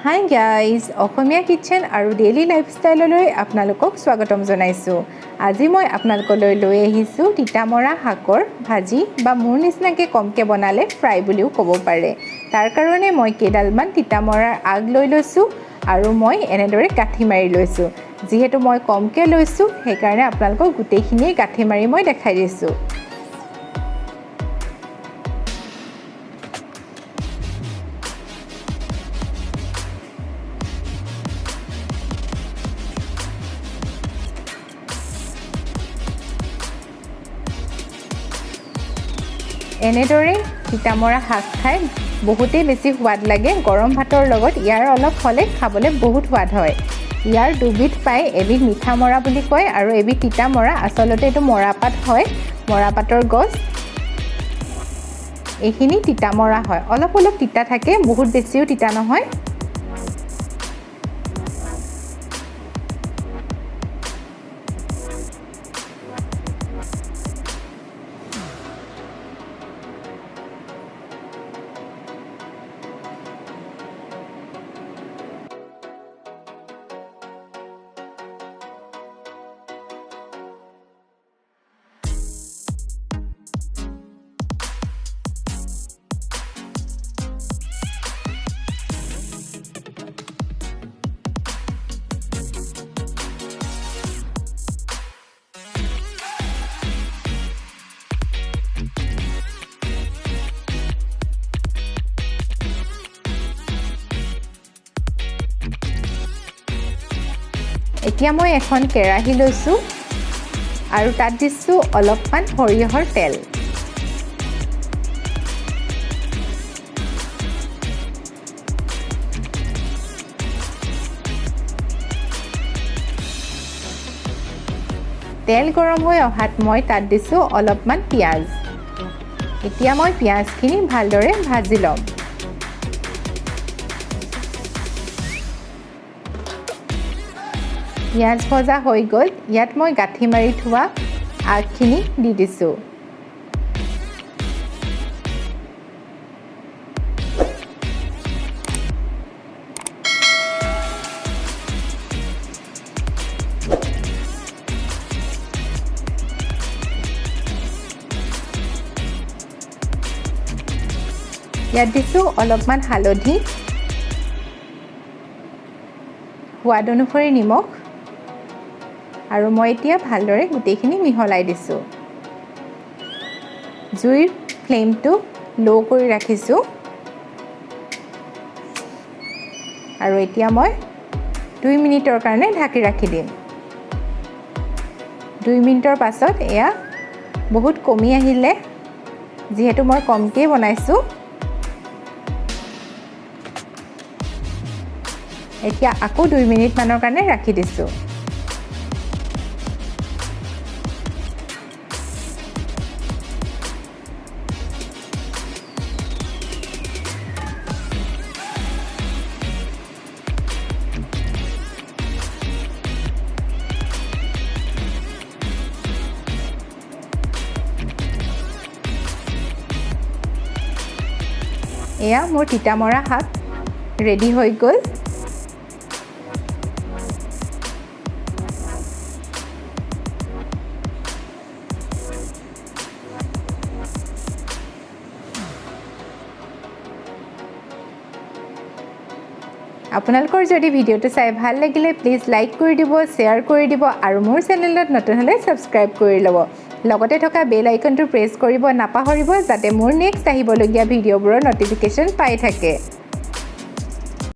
Hi guys, অসমীয়া kitchen আৰু daily লাইফষ্টাইললৈ আপোনালোকক স্বাগতম জনাইছো। আজি মই আপোনালোকলৈ লৈ আহিছো তিতামৰা শাকৰ ভাজি বা মোৰ নিচিনাকৈ কমকে বনালে ফ্ৰাই বুলিও ক'ব পাৰে। তাৰ কাৰণে মই কেইডালমান তিতামৰাৰ আগ লৈ লৈছো আৰু মই এনেদৰে গাঁঠি মাৰি লৈছো। যিহেতু মই কমকে লৈছো সেইকাৰণে আপোনালোকক গোটেইখিনি গাঁঠি মাৰি মই দেখাই দিছো। এনেদৰে তিতামৰা শাক খাই বহুতেই বেছি সোৱাদ লাগে। গৰম ভাতৰ লগত ইয়াৰ অলপ হ'লে খাবলৈ বহুত সোৱাদ হয়। ইয়াৰ দুবিধ পায়, এবিধ মিঠা মৰা বুলি কয় আৰু এবিধ তিতামৰা। আচলতে এইটো মৰাপাত হয়, মৰাপাতৰ গছ। এইখিনি তিতামৰা হয়, অলপ অলপ তিতা থাকে, বহুত বেছিও তিতা নহয়। এতিয়া মই এখন কেৰাহী লৈছো আৰু তাত দিছো অলপমান সৰিয়হৰ তেল। তেল গৰম হৈ অহাত মই তাত দিছো অলপমান পিঁয়াজ। এতিয়া মই পিঁয়াজখিনি ভালদৰে ভাজি ল'ম। পিঁয়াজ ভজা হৈ গ'ল। ইয়াত মই গাঁঠি মাৰি থোৱা আগখিনি দি দিছোঁ। ইয়াত দিছোঁ অলপমান হালধি, সোৱাদ অনুসৰি নিমখ, আৰু মই এতিয়া ভালদৰে গোটেইখিনি মিহলাই দিছোঁ। জুইৰ ফ্লেমটো ল' কৰি ৰাখিছোঁ আৰু এতিয়া মই 2 মিনিটৰ কাৰণে ঢাকি ৰাখি দিম। 2 মিনিটৰ পাছত এয়া বহুত কমি আহিলে, যিহেতু মই কমকৈ বনাইছোঁ। এতিয়া আকৌ 2 মিনিটমানৰ কাৰণে ৰাখি দিছোঁ। এয়া মোৰ তিতামৰা শাক ৰেডি হৈ গ'ল। আপোনালোকৰ যদি ভিডিঅ'টো চাই ভাল লাগিলে প্লিজ লাইক কৰি দিব, শ্বেয়াৰ কৰি দিব আৰু মোৰ চেনেলত নতুন হ'লে ছাবস্ক্ৰাইব কৰি ল'ব। লগতে থকা বেল আইকনটো প্ৰেছ কৰিব নাপাহৰিব, যাতে মোৰ নেক্সট আহিবলগীয়া ভিডিঅ'বোৰৰ ন'টিফিকেশ্যন পাই থাকে।